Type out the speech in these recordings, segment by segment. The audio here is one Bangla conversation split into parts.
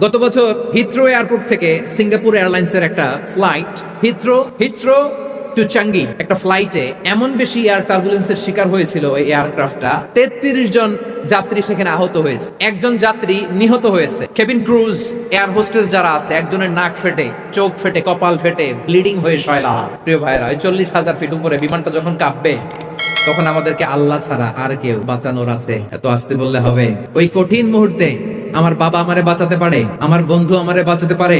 গত বছর হিথ্রো এয়ারপোর্ট থেকে সিঙ্গাপুর এয়ারলাইন্সের একটা ফ্লাইট হিথ্রো টু চাঙ্গি একটা ফ্লাইটে এমন বেশি এয়ার টার্বুলেন্সের শিকার হয়েছিল এই এয়ারক্রাফটটা 33 জন যাত্রী সেখানে আহত হয়েছে, একজন যাত্রী নিহত হয়েছে। কেবিন ক্রুজ, এয়ার হোস্টেস যারা আছে, একজনের নাক ফেটে, চোখ ফেটে, কপাল ফেটে ব্লিডিং হয়ে শয়লা। প্রিয় ভাইরা, ওই 40,000 ফিট উপরে বিমানটা যখন কাঁপবে তখন আমাদেরকে আল্লাহ ছাড়া আর কেউ বাঁচানোর আছে? এত আসতে বললে হবে? ওই কঠিন মুহূর্তে আমার বাবা আমারে বাঁচাতে পারে, আমার বন্ধু আমারে বাঁচাতে পারে।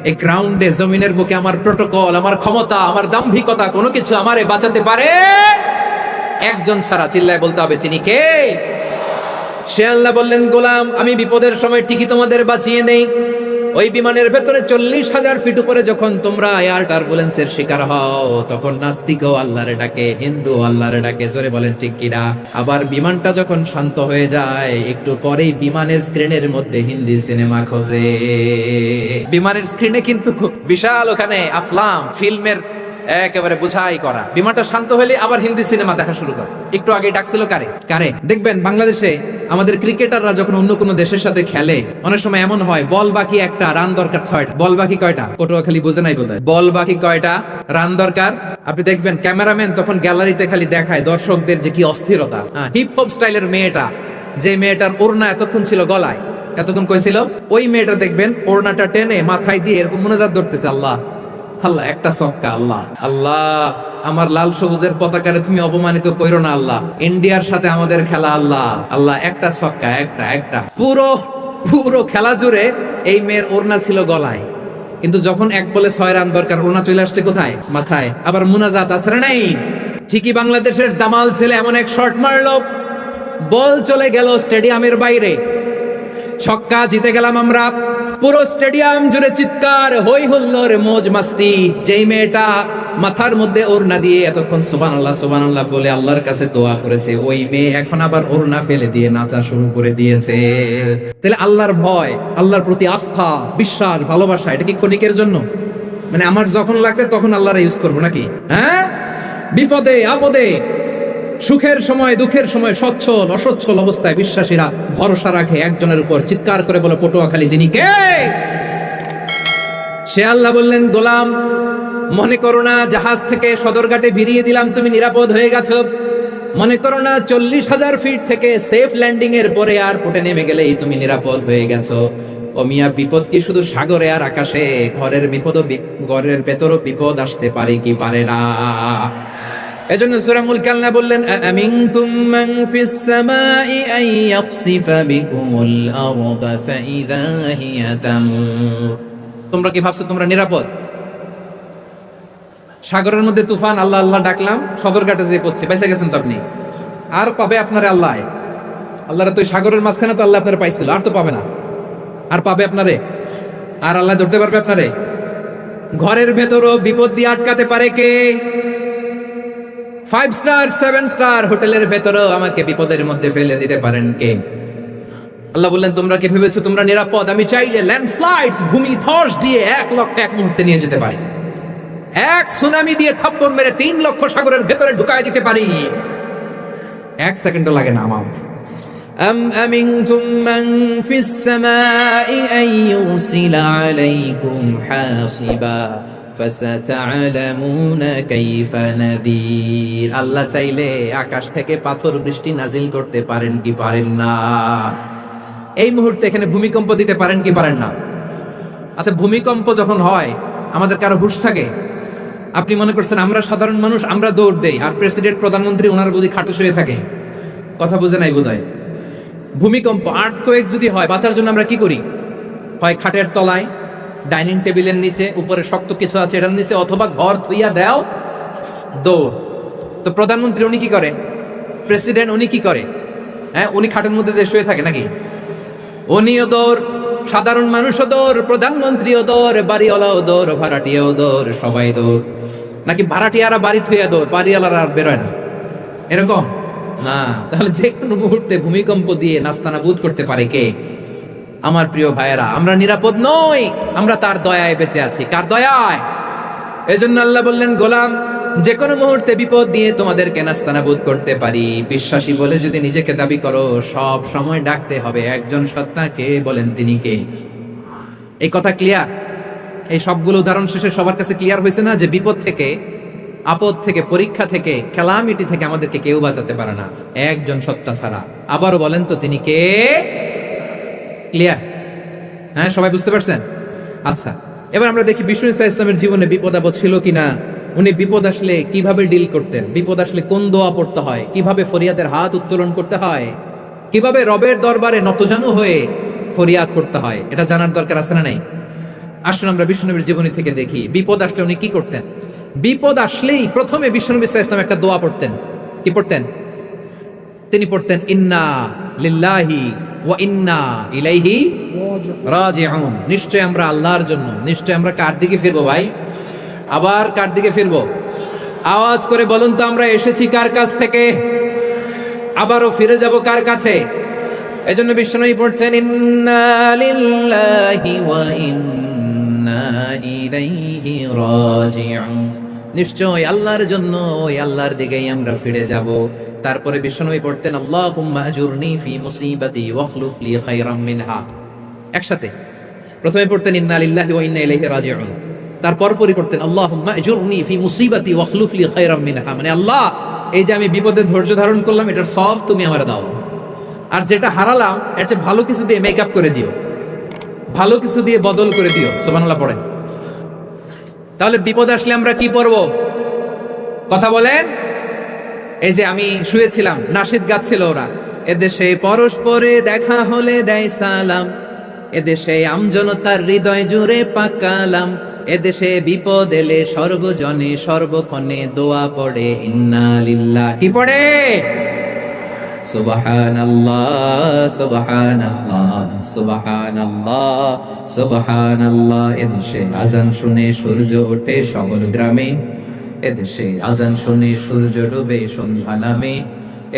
এই গ্রাউন্ডে, জমিনের বুকে আমার প্রোটোকল, আমার ক্ষমতা, আমার দাম্ভিকতা কোনো কিছু আমারে বাঁচাতে পারে? একজন ছাড়া। চিল্লায় বলতে হবে, তিনি কে? সে আল্লাহ বললেন, গোলাম আমি বিপদের সময় ঠিকই তোমাদের বাঁচিয়ে নেই। ওই বিমানের ভেতরে 40,000 ফিট উপরে যখন তোমরা এয়ার টার্বুলেন্সের শিকার হও, তখন নাস্তিকও আল্লাহরে ডাকে, হিন্দু আল্লাহরে ডাকে। জোরে বলেন ঠিক কিনা? আবার বিমানটা যখন শান্ত হয়ে যায়, একটু পরেই বিমানের স্ক্রিনের মধ্যে হিন্দি সিনেমা খোঁজে। বিমানের স্ক্রিনে কিন্তু বিশাল ওখানে আফলাম ফিল্মের একেবারে বুঝাই করা। বিমানটা শান্ত হলে আবার হিন্দি সিনেমা দেখা শুরু করে। একটু আগে ডাকছিল কারে দেখবেন বাংলাদেশে আমাদের ক্রিকেটাররা যখন অন্য কোনো দেশের সাথে খেলে, অনেক সময় এমন হয় বল বাকি একটা, রান দরকার 6টা। বল বাকি কয়টা? পটুয়াখালী বুঝে নাই বোধহয়। বল বাকি কয়টা, রান দরকার। আপনি দেখবেন ক্যামেরাম্যান তখন গ্যালারিতে খালি দেখায় দর্শকদের যে কি অস্থিরতা। হিপ হপ স্টাইলের মেয়েটা, যে মেয়েটার ওড়না এতক্ষণ ছিল গলায়, এতক্ষণ কইছিল, ওই মেয়েটা দেখবেন ওড়নাটা টেনে মাথায় দিয়ে এরকম মুনাজাত ধরতেছে, আল্লাহ আল্লাহ একটা সক্কা, আল্লাহ আল্লাহ আমার লাল সবুজের পতাকারে তুমি অপমানিত কইরো না আল্লাহ, ইন্ডিয়ার সাথে আমাদের খেলা, আল্লাহ আল্লাহ একটা সক্কা, একটা। পুরো খেলা জুড়ে এই মেয়ের ওড়না ছিল গলায়, কিন্তু যখন 1 বলে 6 রান দরকার, ওড়না চলে আসছে কোথায়? মাথায়। আবার মুনাজাত আছে নাই? ঠিকই বাংলাদেশের দামাল ছেলে এমন এক শট মারলো, বল চলে গেল স্টেডিয়ামের বাইরে, ছক্কা, জিতে গেলাম আমরা। পুরো স্টেডিয়াম জুড়ে চিৎকার, হই হুল্লোড়, মৌজ মাস্তি। যেই মেয়েটা মাথার মধ্যে ওড়না দিয়ে এতক্ষণ সুবহানাল্লাহ সুবহানাল্লাহ বলে আল্লাহর কাছে দোয়া করেছে, ওই মেয়ে এখন আবার ওড়না ফেলে দিয়ে নাচা শুরু করে দিয়েছে। তাহলে আল্লাহর ভয়, আল্লাহর প্রতি আস্থা, বিশ্বাস, ভালোবাসা, এটা কি ক্ষণিকের জন্য? মানে আমার যখন লাগবে তখন আল্লাহর ইউজ করবো নাকি? হ্যাঁ, বিপদে আপদে, সুখের সময় দুঃখের সময়, সচ্ছল অসচ্ছল অবস্থায় বিশ্বাসীরা ভরসা রাখে একজনের উপর। চিৎকার করে বলে, পটুয়াখালী যিনি কে? সে আল্লাহ বললেন, গোলাম মনে করো না জাহাজ থেকে সদরঘাটে ভিড়িয়ে দিলাম, তুমি নিরাপদ হয়ে গেছো। মনে করো না 40,000 ফিট থেকে সেফ ল্যান্ডিং এর পরে এয়ারপোর্টে নেমে গেলেই তুমি নিরাপদ হয়ে গেছো। ও মিয়া, বিপদ কি শুধু সাগরে আর আকাশে? ঘরের ঘরের ভেতরও বিপদ আসতে পারে কি পারে না? এজন্য সূরা মুলক আল্লাহ বললেন, আমিনতুম মান ফিস সামাই আন ইয়াখসিফা বিকুমুল আরদা ফাইযা হিয়া তামুর। তোমরা কি ভাবছো তোমরা নিরাপদ? সাগরের মধ্যে তুফান, আল্লাহ আল্লাহ ডাকলাম, সদরঘাটে যেয়ে পড়ছে, পয়সা গেছেন তো আপনি। আর পাবে আপনারে আল্লাহ? আল্লাহরা তো সাগরের মাঝখানে তো আল্লাহ আপনারে পাইছিল, আর তো পাবে না। আর পাবে আপনারে? আর আল্লাহ ধরতে পারবে আপনারে? ঘরের ভেতরও বিপদ দিয়ে আটকাতে পারে কে? 5 স্টার 7 স্টার হোটেলের ভেতরেও আমাকে বিপদের মধ্যে ফেলে দিতে পারেন কে? আল্লাহ বললেন, তোমরা কি ভেবেছো তোমরা নিরাপদ? আমি চাইলে ল্যান্ডস্লাইডস, ভূমিধস দিয়ে 1 লক্ষ এক মুহূর্তে নিয়ে যেতে পারি। এক সুনামি দিয়ে থাপ্পড় মেরে 3 লক্ষ সাগরের ভেতরে ঢুকায় দিতে পারি। 1 সেকেন্ডও লাগে না আমার। আম আমিনতুম মান ফিস সামাই আন ইউরসিলা আলাইকুম হাসিবা ফাসাতা'লামুনা কাইফা নাযীর। আল্লাহ চাইলে আকাশ থেকে পাথর বৃষ্টি নাজিল করতে পারেন কি পারেন না? এই মুহূর্তে এখানে ভূমিকম্প দিতে পারেন কি পারেন না? আচ্ছা, ভূমিকম্প যখন হয় আমাদের কারো হুঁশ থাকে? আপনি মনে করছেন আমরা সাধারণ মানুষ, আমরা দৌড় দেই, আর প্রেসিডেন্ট প্রধানমন্ত্রী ওনার বুঝি খাটো শুয়ে থাকে? কথা বুঝে নাই বোধহয়। ভূমিকম্প, আর্থকোয়েক যদি হয়, বাঁচার জন্য আমরা কি করি? হয় খাটের তলায়, ডাইনিং টেবিলের নিচে, উপরে শক্ত কিছু আছে এটার নিচে, অথবা ঘর থুইয়া দেও দৌড়। তো প্রধানমন্ত্রী উনি কি করে? প্রেসিডেন্ট উনি কি করে? হ্যাঁ, উনি খাটের মধ্যে যে শুয়ে থাকে নাকি? উনিও দৌড়, সাধারণ মানুষও দৌড়, প্রধানমন্ত্রীও দৌড়, বাড়িওয়ালাও দৌড়, ভাড়াটিয়াও দৌড়, সবাই দৌড়। নাকি ভাড়াটিয়ারা বাড়ি থুইয়া দৌড়, বাড়িওয়ালারা আর বেরোয় না? এরকম না। তাহলে যে কোনো মুহূর্তে ভূমিকম্প দিয়ে নাস্তানাবুদ করতে পারে কে? আমার প্রিয় ভাইয়েরা, আমরা নিরাপদ নই, আমরা তার দয়ায় বেঁচে আছি। কার দয়ায়? এজন্য আল্লাহ বললেন, গোলাম যে কোনো মুহূর্তে বিপদ দিয়ে তোমাদেরকে নাস্তানাবুদ করতে পারি। বিশ্বাসী বলে যদি নিজেকে দাবি করো, সব সময় ডাকতে হবে একজন সত্তাকে। বলেন তিনি কে? এই কথা ক্লিয়ার? এই সবগুলো উদাহরণ শেষে সবার কাছে ক্লিয়ার হয়েছে না যে বিপদ থেকে, আপদ থেকে, পরীক্ষা থেকে, ক্যালামিটি থেকে আমাদেরকে কেউ বাঁচাতে পারে না একজন সত্তা ছাড়া। আবারও বলেন তো তিনি কে? ক্লিয়ার? হ্যাঁ, সবাই বুঝতে পারছেন? আচ্ছা, এবার আমরা দেখি বিষ্ণু ইসা ইসলামের জীবনে বিপদ আপদ ছিল কিনা। উনি বিপদ আসলে কিভাবে ডিল করতেন, বিপদ আসলে কোন দোয়া পড়তে হয়, কিভাবে ফরিয়াদের হাত উত্তোলন করতে হয়, কিভাবে রবের দরবারে নতজানু হয়ে ফরিয়াদ করতে হয়, এটা জানার দরকার আছে না নাই? আসুন আমরা বিষ্ণুনবীর জীবনী থেকে দেখি বিপদ আসলে উনি কি করতেন। বিপদ আসলেই প্রথমে বিষ্ণুনবী সাল্লাল্লাহু আলাইহি ওয়াসাল্লাম একটা দোয়া পড়তেন। কি পড়তেন? তিনি পড়তেন ইন্না লিল্লাহি ওয়া ইন্না ইলাইহি রাজিউন। নিশ্চয় আমরা আল্লাহর জন্য, নিশ্চয় আমরা কার দিকে ফিরবো ভাই? আবার কার দিকে ফিরবো? আওয়াজ করে বলুন তো, আমরা এসেছি কার কাছ থেকে, আবারও ফিরে যাব কার কাছে? এজন্য বিষ্ণুনবী পড়ছেন ইন্না লিল্লাহি ওয়া ইন্না ইলাইহি রাজিউন। নিশ্চয় আল্লাহর জন্য, ওই আল্লাহর দিকেই আমরা ফিরে যাব। তারপরে বিষ্ণুনবী পড়তেন আল্লাহুম্মা আজুরনি ফি মুসিবাতি ওয়াখলুফ লি খায়রাম মিনহা। একসাথে প্রথমে পড়তেন ইন্না লিল্লাহি ওয়া ইন্না ইলাইহি রাজিউন, তারপর পড়তেন আল্লাহুম্মা আজুরনি ফি মুসিবাতি ওয়াখলুফ লি খায়রাম মিনহা। মানে আল্লাহ, এই যে আমি বিপদে ধৈর্য ধারণ করলাম, এটার সব তুমি আমারে দাও, আর যেটা হারালাম এর চেয়ে ভালো কিছু দিয়ে মেকআপ করে দিও, ভালো কিছু দিয়ে বদল করে দিও। সুবহানাল্লাহ পড়েন। তাহলে বিপদ আসলে আমরা কি পড়ব? কথা বলেন। এই যে আমি শুয়েছিলাম, নাশিদ গাচ্ছিল ওরা, এদেশে পরস্পরে দেখা হলে দেয় সালাম, এদেশে আমজনতার হৃদয় জুড়ে পাকালাম, এদেশে বিপদ এলে সর্বজনে সর্বক্ষণে দোয়া পড়ে ইন্না লিল্লাহি। কি পড়ে? সুবহানাল্লাহ সুবহানাল্লাহ সুবহানাল্লাহ সুবহানাল্লাহ। এদেশে আজান শুনে সূর্য ওঠে সকল গ্রামে, এদেশে আজান শুনে সূর্য ডুবে সন্ধ্যা নামে,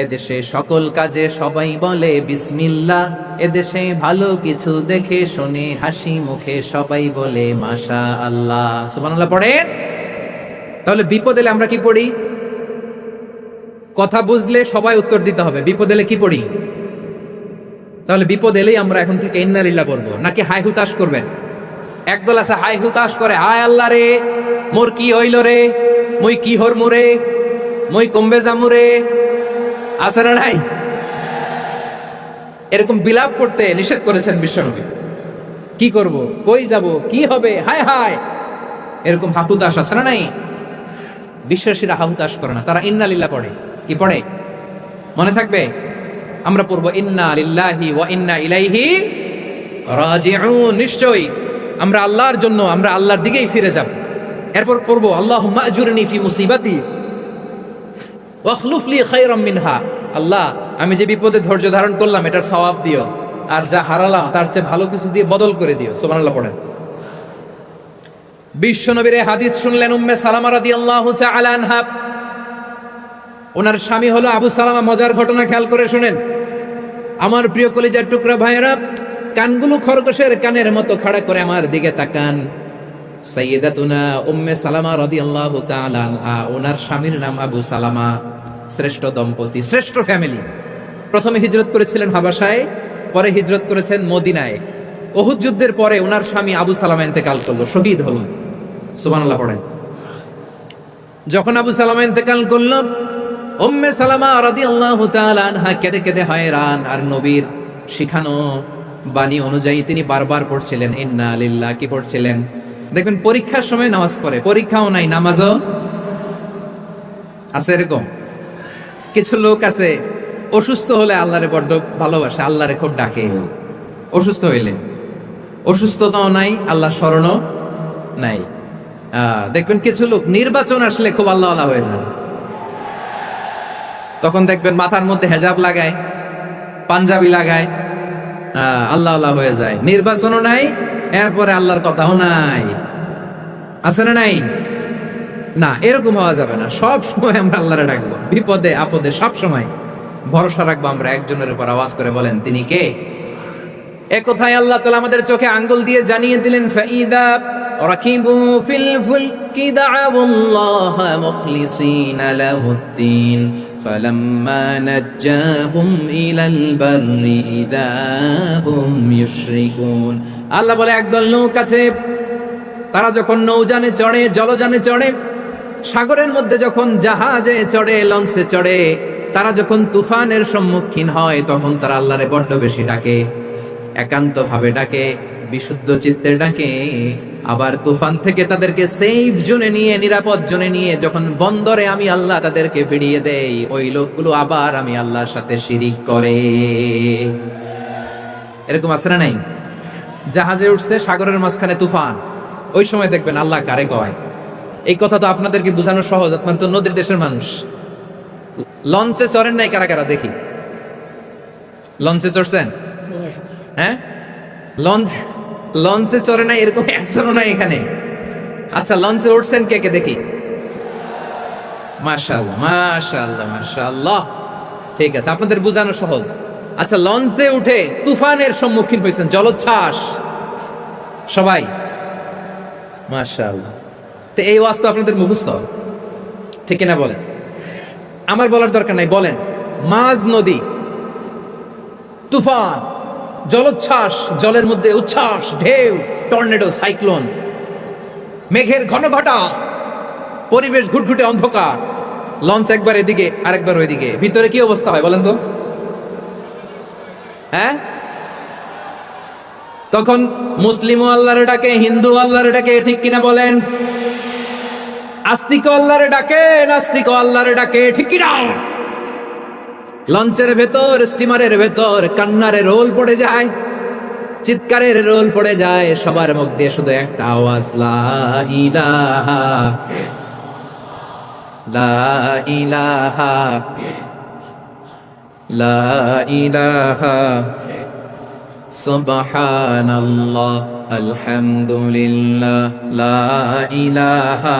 এদেশে সকল কাজে সবাই বলে বিসমিল্লাহ, এদেশে ভালো কিছু দেখে শুনে হাসি মুখে সবাই বলে মাশা আল্লাহ। সুবহানাল্লাহ পড়েন। তাহলে বিপদ এলে আমরা কি পড়ি? কথা বুঝলে সবাই উত্তর দিতে হবে। বিপদ এলে কি পড়ি? তাহলে বিপদ এলেই আমরা এখন থেকে ইন্না লিল্লাহ পড়বো, নাকি হাই হুতাশ করবেন? একদল আছে হাই হুতাশ করে, হায় আল্লাহ রে মোর কি হইল রে, মুই কি হর মুরে, মুই কমবে জামুরে। আছে না নাই? এরকম বিলাপ করতে নিষেধ করেছেন বিশ্বনবী। কি করব, কই যাব, কি হবে, হায় হায়, এরকম হাহুতাশ আছে না নাই? বিশ্বাসীরা হাহুতাশ করে না, তারা ইন্না লিল্লাহ পড়ে। কি পড়ে? মনে থাকবে? আমরা পড়বো ইন্না লিল্লাহি ওয়া ইন্না ইলাইহি রাজিউন। নিশ্চয়ই আমরা আল্লাহর জন্য, আমরা আল্লাহর দিকেই ফিরে যাব। এরপর পড়বো আল্লাহুম্মা আজুরনি ফি মুসিবাতি ওয়াখলুফ লি খায়রাম মিনহা। আল্লাহ, আমি যে বিপদে ধৈর্য ধারণ করলাম এটার সওয়াব দিও, আর যা হারালাম তার চেয়ে ভালো কিছু দিয়ে বদল করে দিও। সুবহানাল্লাহ পড়েন। বিশ্বনবীর হাদিস শুনলেন উম্মে সালামা রাদিয়াল্লাহু তাআলা আনহা। ওনার স্বামী হলো আবু সালামা। মজার ঘটনা খেয়াল করে শুনেন আমার প্রিয় কলিজার টুকরা ভাইয়েরা। কানগুলো খরগোশের কানের মতো খাড়া করে আমার দিকে তাকান। সাইয়্যিদাতুনা উম্মে সালামা রাদিয়াল্লাহু তাআলা আনহা, ওনার স্বামীর নাম আবু সালামা। শ্রেষ্ঠ দম্পতি, শ্রেষ্ঠ ফ্যামিলি। প্রথমে হিজরত করেছিলেন হাবাসায়, পরে হিজরত করেছেন মদিনায়। উহুদ যুদ্ধের পরে ওনার স্বামী আবু সালামা ইন্তেকাল করলো, শহীদ হলো। সুবহানাল্লাহ পড়েন। যখন আবু সালামা ইন্তেকাল করলো, উম্মে সালামা রাদিয়াল্লাহু তাআলা আনহা কেঁদে কেঁদে হয়রান। আর নবীর শিখানো বাণী অনুযায়ী তিনি বারবার পড়ছিলেন ইন্না লিল্লাহ। কি পড়ছিলেন? দেখবেন পরীক্ষার সময় নামাজ পড়ে, পরীক্ষাও নাই নামাজও আছে। এরকম কিছু লোক আছে, অসুস্থ হলে আল্লাহরে বড্ড ভালোবাসে, আল্লাহরে খুব ডাকে। অসুস্থ হইলে অসুস্থতাও নাই, আল্লাহ স্মরণও নাই। দেখবেন কিছু লোক নির্বাচন আসলে খুব আল্লাহওয়ালা হয়ে যান। তখন দেখবেন মাথার মধ্যে হেজাব লাগায়, পাঞ্জাবি লাগায়, আল্লাহওয়ালা হয়ে যায়। নির্বাচনও নাই, এরপরে আল্লাহর কথাও নাই। আছে না নাই? না, এরকম হওয়া যাবে না। সব সময় আমরা আল্লাহরে ডাকবো, বিপদে আপদে সব সময় ভরসা রাখবো আমরা একজনের উপর। আওয়াজ করে বলেন তিনি কে? এ কথায় আল্লাহ তাআলা আমাদের চোখে আঙ্গুল দিয়ে জানিয়ে দিলেন ফাইদা রাকিবু ফিল ফুলকি দা'াউল্লাহ মুখলিসিনা লাহুদ্দিন فلما نجاهم إلى البر إذا هم يشركون আল্লাহ বলে একদল লোক আছে তারা যখন নৌযানে চড়ে জলযানে চড়ে সাগরের মধ্যে যখন জাহাজে চড়ে লঞ্চে চড়ে তারা যখন তুফানের সম্মুখীন হয় তখন তারা আল্লাহরে বড্ড বেশি ডাকে একান্ত ভাবে ডাকে বিশুদ্ধ চিত্তে ডাকে আবার তুফান থেকে তাদেরকে সেফ জোনে নিয়ে নিরাপদ জোনে নিয়ে যখন বন্দরে আমি আল্লাহ তাদেরকে ফিরিয়ে দেই ওই লোকগুলো আবার আমি আল্লাহর সাথে শিরিক করে এরকম আছে না নাই জাহাজে উঠছে সাগরের মাঝখানে তুফান ওই সময় দেখবেন আল্লাহ কারে কয় এই কথা তো আপনাদেরকে বোঝানো সহজ আপনার তো নদীর দেশের মানুষ লঞ্চে চড়েন নাই কারা কারা দেখি লঞ্চে চড়ছেন হ্যাঁ লঞ্চে চড়ে নাই এরকম একজনও নাই এখানে আচ্ছা লঞ্চে উঠছেন কে কে দেখি মাশাআল্লাহ মাশাআল্লাহ মাশাআল্লাহ ঠিক আছে আপনাদের বোঝানো সহজ আচ্ছা লঞ্চে উঠে তুফানের সম্মুখীন হয়েছেন জলোচ্ছ্বাস সবাই মাশাআল্লাহ তো এই ওয়াজ তো আপনাদের মুখস্থ ঠিক না বলেন আমার বলার দরকার নাই বলেন মাঝ নদী তুফান জলোচ্ছ্বাস জলের মধ্যে উচ্ছ্বাস ঢেউ টর্নেডো সাইক্লোন মেঘের ঘন ঘটা পরিবেশ ঘুটঘুটে অন্ধকার লঞ্চ একবার এদিকে আরেকবার ওইদিকে ভিতরে কি অবস্থা হয় বলেন তো হ্যাঁ তখন মুসলিম আল্লাহর ডাকে হিন্দু আল্লাহর ডাকে ঠিক কিনা বলেন আস্তিক আল্লাহর ডাকে নাস্তিক আল্লাহর ডাকে ঠিক কিনা লঞ্চের ভেতর স্টিমারের ভেতর কান্নারে রোল পড়ে যায় চিৎকারের রোল পড়ে যায় সবার মুখ দিয়ে শুধু একটা আওয়াজ লা ইলাহা লা ইলাহা লা ইলাহা সুবহানাল্লাহ আলহামদুলিল্লাহ লা ইলাহা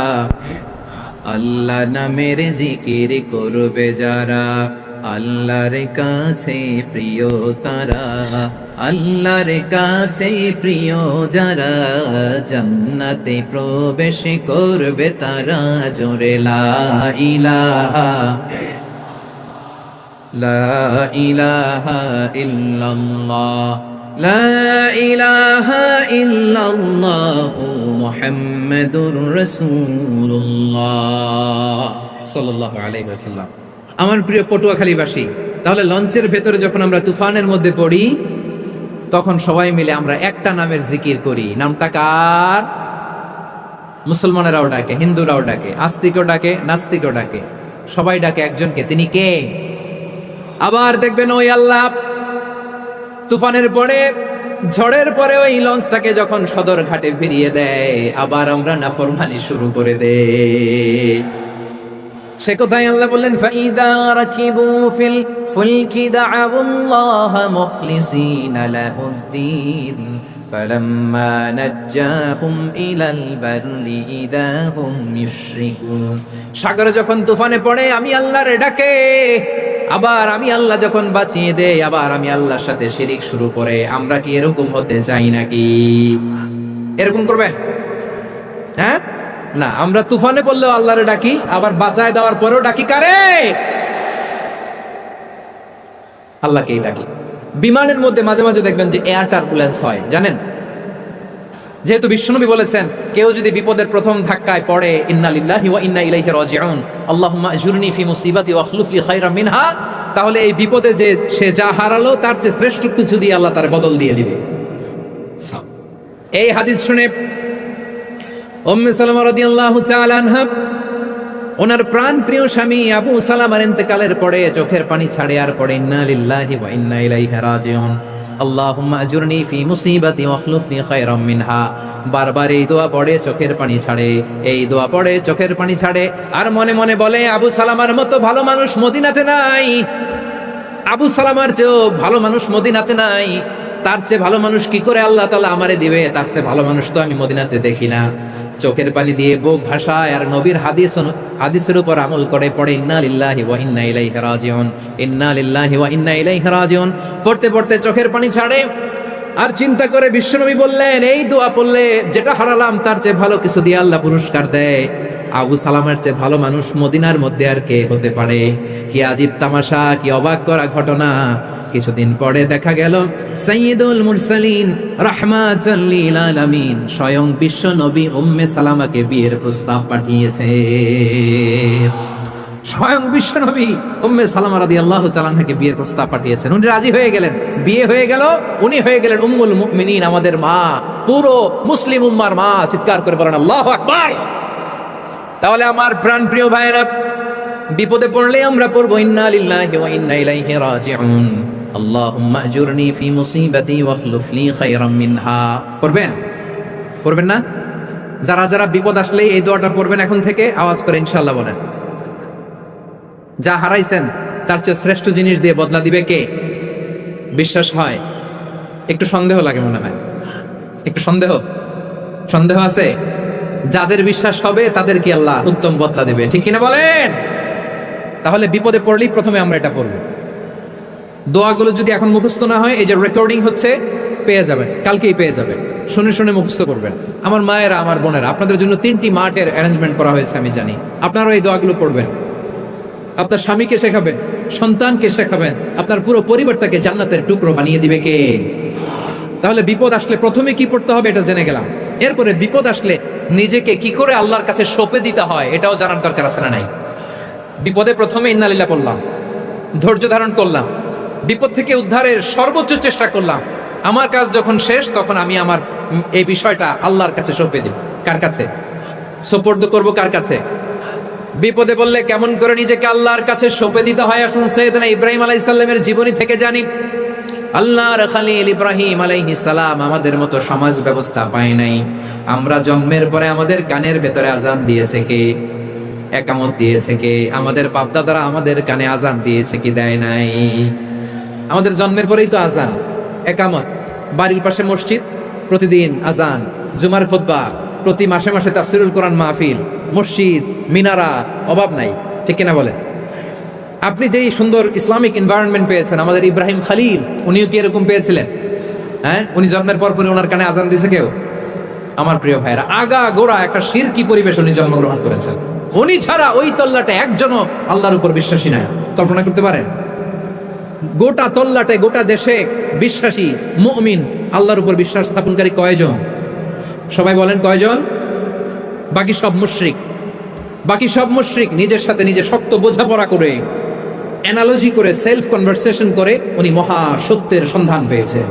আল্লাহ নামের জিকির করবে যারা আল্লাহর কাছে প্রিয় তারা আল্লাহর কাছে প্রিয় যারা জান্নাতে প্রবেশ করবে তারা জোরে লা ইলাহা লা ইলাহা ইল্লাল্লাহ লা ইলাহা ইল্লাল্লাহ মুহাম্মাদুর রাসূলুল্লাহ সাল্লাল্লাহু আলাইহি ওয়াসাল্লাম আমার প্রিয় পটুয়াখালীবাসী তাহলে লঞ্চের ভেতরে যখন আমরা তুফানের মধ্যে পড়ি তখন সবাই মিলে আমরা একটা নামের জিকির করি নামটা কার মুসলমানেরাও ডাকে হিন্দুরাও ডাকে আস্তিকও ডাকে নাস্তিকও ডাকে সবাই ডাকে একজনকে তিনি কে আবার দেখবেন ওই আল্লাহ তুফানের পরে ঝড়ের পরে ওই লঞ্চটাকে যখন সদর ঘাটে ফিরিয়ে দেয় আবার আমরা নাফরমানি শুরু করে দেই সে কোথায় আল্লাহ বললেন ফাইদা রাকিবু ফিল ফুলকি দাআউল্লাহ মুখলিসিনা লাহুদ্দিন ফালাম্মা নাজ্জাহুম ইলাল বাররি ইযা হুম ইউশরিকুন সাগরে যখন তুফানে পড়ে আমি আল্লাহর ডাকে আবার আমি আল্লাহ যখন বাঁচিয়ে দেই আবার আমি আল্লাহর সাথে শিরিক শুরু করে আমরা কি এরকম হতে চাই নাকি এরকম করবে হ্যাঁ না আমরা তুফানে পড়লেও আল্লাহরে ডাকি আবার বাঁচায় দেওয়ার পরেও ডাকি কারে আল্লাহকেই ডাকি বিমানের মধ্যে মাঝে মাঝে দেখবেন যে এয়ার টার্বুলেন্স হয় জানেন যেহেতু বিশ্বনবী বলেছেন কেউ যদি বিপদের প্রথম ধাক্কায় পড়ে ইন্না লিল্লাহি ওয়া ইন্না ইলাইহি রাজিউন আল্লাহুম্মা আজুরনি ফি মুসিবাতি ওয়া আখলুফ লি খায়রাম মিনহা তাহলে এই বিপদে যে সে যা হারালো তার চেয়ে শ্রেষ্ঠ কিছু দিয়ে আল্লাহ তার বদল দিয়ে দিবে এই হাদিস শুনে উম্মে সালামা রাদিয়াল্লাহু তাআলা আনহা ওনার প্রাণ প্রিয় স্বামী আবু সালামার ইন্তেকালের পরে চোখের পানি ছাড়ে আর পড়ে ইন্না লিল্লাহি ওয়া ইন্না ইলাইহি রাজিউন আল্লাহুম্মা আজুরনি ফি মুসিবাতি ওয়া আখলুফ লি খায়রাম মিনহা বারবার এই দোয়া পড়ে চোখের পানি ছাড়ে এই দোয়া পড়ে চোখের পানি ছাড়ে আর মনে মনে বলে আবু সালামার মতো ভালো মানুষ মদিনাতে নাই আবু সালামার চেয়েও ভালো মানুষ মদিনাতে নাই তার চেয়ে ভালো মানুষ কি করে আল্লাহ তাআলা আমারে দিবে তার চেয়ে ভালো মানুষ তো আমি মদিনাতে দেখি না চোখের পানি দিয়ে বুক ভাষায় আর নবীর হাদিসের উপর আমল করে পড়ে ইন্না লিল্লাহি ওয়া ইন্না ইলাইহি রাজিউন ইন্না লিল্লাহি ওয়া ইন্না ইলাইহি রাজিউন পড়তে পড়তে চোখের পানি ছাড়ে আর চিন্তা করে বিশ্বনবী বললেন এই দোয়া পড়লে যেটা হারালাম তার চেয়ে ভালো কিছু দিয়ে আল্লাহ পুরস্কার দেয় আবু সালামার চেয়ে ভালো মানুষ মদিনার মধ্যে আর কে হতে পারে? কি আজীব তামাশা, কি অবাক করা ঘটনা। কিছুদিন পরে দেখা গেল সাইয়্যিদুল মুরসালিন রাহমাতাল লিল আলামিন স্বয়ং বিশ্ব নবী উম্মে সালামাকে বিয়ের প্রস্তাব পাঠিয়েছে। স্বয়ং বিশ্ব নবী উম্মে সালামা রাদিয়াল্লাহু তাআলা আনহাকে বিয়ের প্রস্তাব পাঠিয়েছেন। উনি রাজি হয়ে গেলেন, বিয়ে হয়ে গেল, উনি হয়ে গেলেন উম্মুল মুমিনিন, আমাদের মা, পুরো মুসলিম উম্মার মা। চিৎকার করে বলেন আল্লাহু আকবার। তাহলে আমার প্রাণ প্রিয় ভাইয়েরা, বিপদে পড়লে আমরা পড়বো ইন্না লিল্লাহি ওয়া ইন্না ইলাইহি রাজিউন, আল্লাহুম্মা আজুরনি ফি মুসিবাতি ওয়াখলুফ লি খায়রাম মিনহা। পড়বেন? পড়বেন না? যারা যারা বিপদ আসলে এই দোয়াটা পড়বেন এখন থেকে, আওয়াজ করে ইনশাআল্লাহ বলেন। যা হারাইছেন তার চেয়ে শ্রেষ্ঠ জিনিস দিয়ে বদলা দিবে কে? বিশ্বাস হয়? একটু সন্দেহ লাগে মনে হয়, একটু সন্দেহ আছে? যাদের বিশ্বাস হবে তাদের কি আল্লাহ উত্তম বদলা দেবে, ঠিক কিনা বলেন? তাহলে বিপদে পড়লেই প্রথমে আমরা এটা পড়ব। দোয়াগুলো যদি এখন মুখস্থ না হয়, এই যে রেকর্ডিং হচ্ছে, পেয়ে যাবেন, কালকেই পেয়ে যাবেন। শুনে শুনে মুখস্থ করবেন। আমার মায়েরা, আমার বোনেরা, আপনাদের জন্য 3টি মাঠের অ্যারেঞ্জমেন্ট করা হয়েছে, আমি জানি। আপনারাও এই দোয়াগুলো পড়বেন, আপনার স্বামীকে শেখাবেন, সন্তানকে শেখাবেন, আপনার পুরো পরিবারটাকে জান্নাতের টুকরো বানিয়ে দিবে কে? তাহলে বিপদ আসলে প্রথমে কি পড়তে হবে এটা জেনে গেলাম। এরপরে বিপদ আসলে নিজেকে কি করে আল্লাহর কাছে সঁপে দিতে হয় এটাও জানার দরকার আছে না নাই? বিপদে প্রথমে ইন্নালিল্লাহ বললাম, ধৈর্য ধারণ করলাম, বিপদ থেকে উদ্ধারের সর্বোচ্চ চেষ্টা করলাম। আমার কাজ যখন শেষ, তখন আমি আমার এই বিষয়টা আল্লাহর কাছে সঁপে দিব। কার কাছে সোপর্দ করব? কার কাছে? বিপদে বললে কেমন করে নিজেকে আল্লাহর কাছে সঁপে দিতে হয়, আসুন সাইয়েদনা ইব্রাহিম আলাইহিস সালামের জীবনী থেকে জানি। আল্লাহর খলিল ইব্রাহিম আলাইহিস সালাম আমাদের মতো সমাজ ব্যবস্থা পায় নাই। আমরা জন্মের পরে আমাদের কানের ভেতরে আজান দিয়েছে কে? একামত দিয়েছে কে? আমাদের বাপদাদারা আমাদের কানে আজান দিয়েছে কি দেয় নাই? আমাদের জন্মের পরেই তো আজান, একামত, বাড়ির পাশে মসজিদ, প্রতিদিন আজান, জুমার খুতবা, প্রতি মাসে মাসে তাফসিরুল কোরআন মাহফিল, মসজিদ, মিনারা, অভাব নাই, ঠিক কিনা বলে? আপনি যেই সুন্দর ইসলামিক এনভায়রনমেন্ট পেয়েছেন, আমাদের ইব্রাহিম খলিল উনিও কি এরকম পেয়েছিলেন? হ্যাঁ, উনি জন্মের পর পরে ওনার কানে আজান দিয়েছে কেউ? আমার প্রিয় ভাইরা, আগা গোড়া একটা শিরকি পরিবেশ উনি জন্মগ্রহণ করেছেন। উনি ছাড়া ওই তল্লাটে একজনও আল্লাহর উপর বিশ্বাসী নাই। কল্পনা করতে পারেন? গোটা তল্লাটে, গোটা দেশে বিশ্বাসী মুমিন, আল্লাহর উপর বিশ্বাস স্থাপনকারী কয়জন? সবাই বলেন কয়জন? বাকি সব মুশরিক। বাকি সব মুশরিক নিজের সাথে নিজে শক্ত বোঝাপড়া করে, অ্যানালজি করে, সেলফ কনভারসেশন করে উনি মহা সত্যের সন্ধান পেয়েছেন।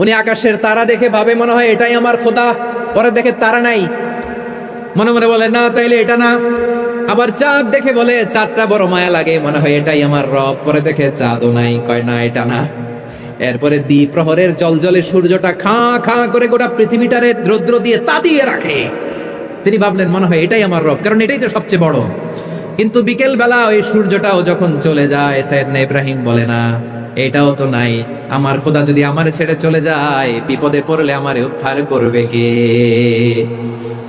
উনি আকাশের তারা দেখে ভাবে মনে হয় এটাই আমার খোদা, পরে দেখে তারা নাই, মনে মনে বলে না তাইলে এটা না। আবার চাঁদ দেখে বলে চাঁদটা বড় মায়া লাগে, মনে হয় এটাই আমার রব, পরে দেখে চাঁদও নাই, কয় না এটা না। এরপরে দ্বি প্রহরের জলজলে সূর্যটা খাঁ খাঁ করে গোটা পৃথিবীটারে রৌদ্র দিয়ে তাতিয়ে রাখে। তিনি ভাবলেন মনে হয় এটাই আমার রব, কারণ এটাই তো সবচেয়ে বড়। কিন্তু বিকেল বেলা ওই সূর্যটাও যখন চলে যায়, সাইয়েদনা ইব্রাহিম বলে না এটাও তো নাই, আমার খোদা যদি আমারে ছেড়ে চলে যায়, বিপদে পড়লে আমারে উদ্ধার করবে কে?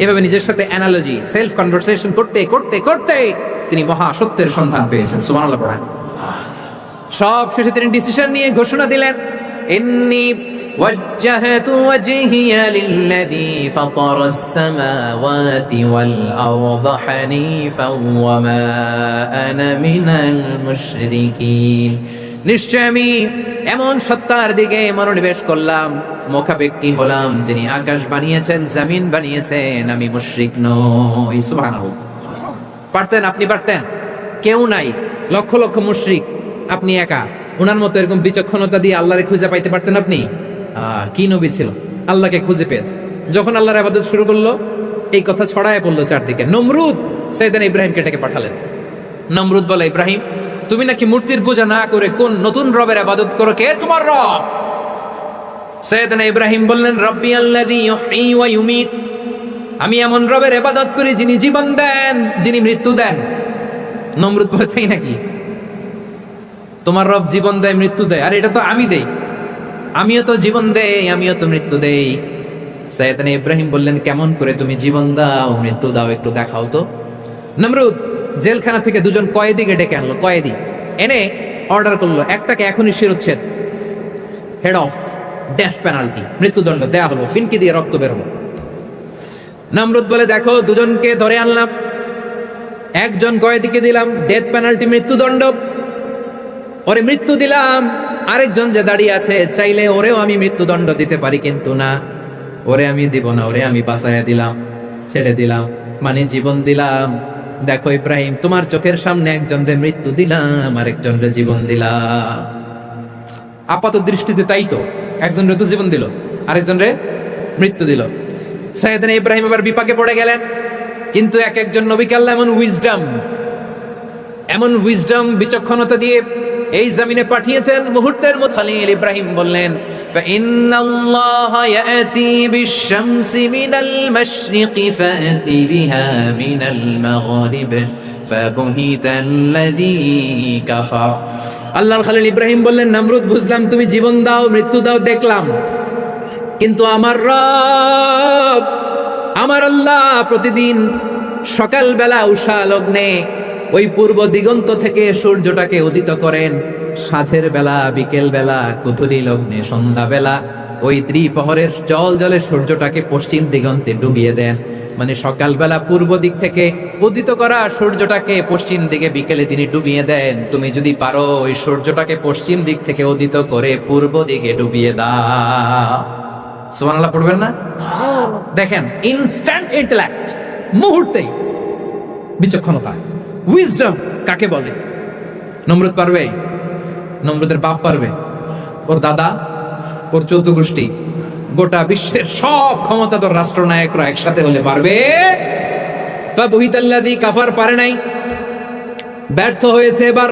এভাবে নিজের সাথে অ্যানালজি, সেলফ কনভারসেশন করতে করতে করতে তিনি মহা সত্যের সন্ধান পেয়েছেন। সুবহানাল্লাহ পড়েন। সব শেষে তিনি ডিসিশন নিয়ে ঘোষণা দিলেন, ইন্নী ওয়াজ্জাহতু ওয়াজহিয়া লিল্লাযী ফাতারাস সামাওয়াতি ওয়াল আরদা হানিফাও ওয়া মা আনা মিনাল মুশরিকিন। নিশ্চয় আমি এমন সত্তার দিকে মনোনিবেশ করলাম, মুখাপেক্ষী হলাম, যিনি আকাশ বানিয়েছেন, জমিন বানিয়েছেন, আমি মুশরিক নই। সুবহানাল্লাহ। পারতেন? আপনি পারতেন? কেউ নাই, লক্ষ লক্ষ মুশরিক, আপনি একা। ওনার মতো এরকম বিচক্ষণতা দিয়ে আল্লাহরে খুঁজে পাইতে পারতেন আপনি? কি নবী ছিল, আল্লাহকে খুঁজে পেয়েছে। যখন আল্লাহর ইবাদত শুরু করলো, এই কথা ছড়ায় পড়লো চারদিকে। নমরুদ সাইয়েদনা ইব্রাহিমকে ডেকে পাঠালেন। নমরুদ বলে, ইব্রাহিম তুমি নাকি মূর্তির পূজা না করে কোন নতুন রবের ইবাদত করো, কে তোমার রব? সাইয়েদনা ইব্রাহিম বললেন, রব্বি আল্লাযী ইউহয়ী ওয়া ইউমীত, আমি এমন রবের ইবাদত করি যিনি জীবন দেন, যিনি মৃত্যু দেন। নমরুদ বলে, তাই নাকি? তোমার রব জীবন দেয়, মৃত্যু দেয়? আর এটা তো আমি দেই, আমিও তো জীবন দেই, আমিও তো মৃত্যু দেই। সাইয়েদনা ইব্রাহিম বললেন, কেমন করে তুমি জীবন দাও, মৃত্যু দাও, একটু দেখাও তো। নমরুদ জেলখানা থেকে দুজন কয়েদিকে ডেকে আনলো। কয়েদি এনে অর্ডার করলো, একটাকে এখনই শিরোচ্ছেদ, হেড অফ, ডেথ পেনাল্টি, মৃত্যুদণ্ড দেয়া হলো, ফিনকি দিয়ে রক্ত বেরোলো। নমরুদ বলে, দেখো দুজনকে ধরে আনলাম, একজন কয়েদিকে দিলাম ডেথ পেনাল্টি, মৃত্যুদণ্ড, ওরে মৃত্যু দিলাম। আরেকজন যে দাঁড়িয়ে আছে, চাইলে ওরেও আমি মৃত্যুদণ্ড দিতে পারি, কিন্তু না, ওরে আমি দিব না, ওরে আমি বাঁচাইয়া দিলাম, ছেড়ে দিলাম, মানে জীবন দিলাম। দেখো ইব্রাহিম, তোমার চোখের সামনে একজনরে মৃত্যু দিলাম, আরেকজনরে জীবন দিলাম। আপাত দৃষ্টিতে তাই তো, একজনরে তো জীবন দিল, আরেকজনরে মৃত্যু দিল। সাইয়েদনা ইব্রাহিম এবার বিপাকে পড়ে গেলেন। কিন্তু এক একজন নবীকে আল্লাহ এমন উইজডম বিচক্ষণতা দিয়ে এই জমিনে পাঠিয়েছেন, মুহূর্তের মধ্যে খলিল ইব্রাহিম বললেন, ফাইন্নাল্লাহা ইয়াতি বিশ-শামসি মিনাল মাশরিকি ফাতি বিহা মিনাল মাগরিব ফাবুহিতাল্লাযী কাফার। আল্লাহর খলিল ইব্রাহিম বললেন, নমরুদ, বুঝলাম তুমি জীবন দাও, মৃত্যু দাও, দেখলাম, কিন্তু আমার রব, আমার আল্লাহ প্রতিদিন সকালবেলা উষা লগ্নে ওই পূর্ব দিগন্ত থেকে সূর্যটাকে উদিত করেন, সাঁঝের বেলা, বিকেল বেলা, কুতুরি লগ্নে, সন্ধ্যা বেলা ওই দ্বিপ্রহরের জল জলে সূর্যটাকে পশ্চিম দিগন্তে ডুবিয়ে দেন। মানে সকালবেলা পূর্ব দিক থেকে উদিত করা সূর্যটাকে পশ্চিম দিকে বিকেলে তিনি ডুবিয়ে দেন। তুমি যদি পারো ওই সূর্যটাকে পশ্চিম দিক থেকে উদিত করে পূর্ব দিকে ডুবিয়ে দাও। সুবহানাল্লাহ পড়বেন না? দেখেন, ইনস্ট্যান্ট ইন্টেলেক্ট, মুহূর্তেই বিচক্ষণতা, উইজডম কাকে বলে? নমরুদ পারবে? নমরুদের বাপ পারবে? ওর দাদা, ওর 14 গোষ্ঠী, গোটা বিশ্বের সব ক্ষমতাধর রাষ্ট্রনায়করা একসাথে হলে পারবে? ফাবুহিতাল্লাযী কাফার পারে নাই, ব্যর্থ হয়েছে। এবার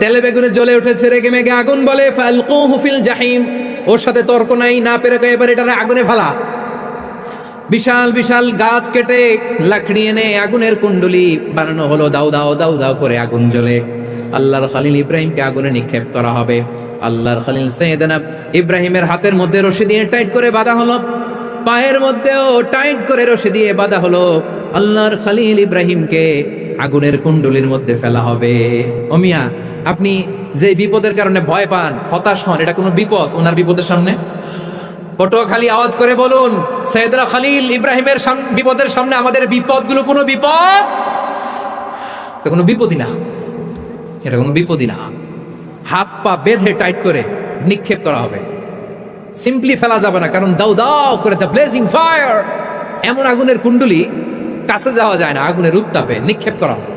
তেলে বেগুনে জ্বলে উঠেছে, রেগে মেগে আগুন বলে, ফালকুহু ফিল জাহিম। ওর সাথে তর্ক নাই, না পেরে এবার এটারে আগুনে ফেলা। বিশাল বিশাল গাছ কেটে লাকড়ি এনে আগুনের কুণ্ডলি বানানো হলো, দাও দাও দাও দাও করে আগুন জ্বলে। আল্লাহর খলিল ইব্রাহিমকে আগুনে নিক্ষেপ করা হবে। আল্লাহর খলিল সাইয়েদনা ইব্রাহিমের হাতের মধ্যে রশি দিয়ে টাইট করে বাঁধা হলো, পায়ের মধ্যেও টাইট করে রশি দিয়ে বাঁধা হলো। আল্লাহর খলিল ইব্রাহিমকে আগুনের কুণ্ডলির মধ্যে ফেলা হবে। ও মিয়া, আপনি যে বিপদের কারণে ভয় পান, হতাশ হন, এটা কোনো বিপদ ওনার বিপদের সামনে? পটুয়াখালী আওয়াজ করে বলুন, সাইয়েদনা খলিল ইব্রাহিমের বিপদের সামনে আমাদের বিপদগুলো কোনো বিপদ? এটা কোনো বিপদই না, এটা কোনো বিপদই না। হাত পা বেঁধে টাইট করে নিক্ষেপ করা হবে, সিম্পলি ফেলা যাবে না, কারণ দাও দাও করে দ্য ব্লেজিং ফায়ার, এমন আগুনের কুণ্ডলি, কাছে যাওয়া যায় না, আগুনের উত্তাপে নিক্ষেপ করা হবে।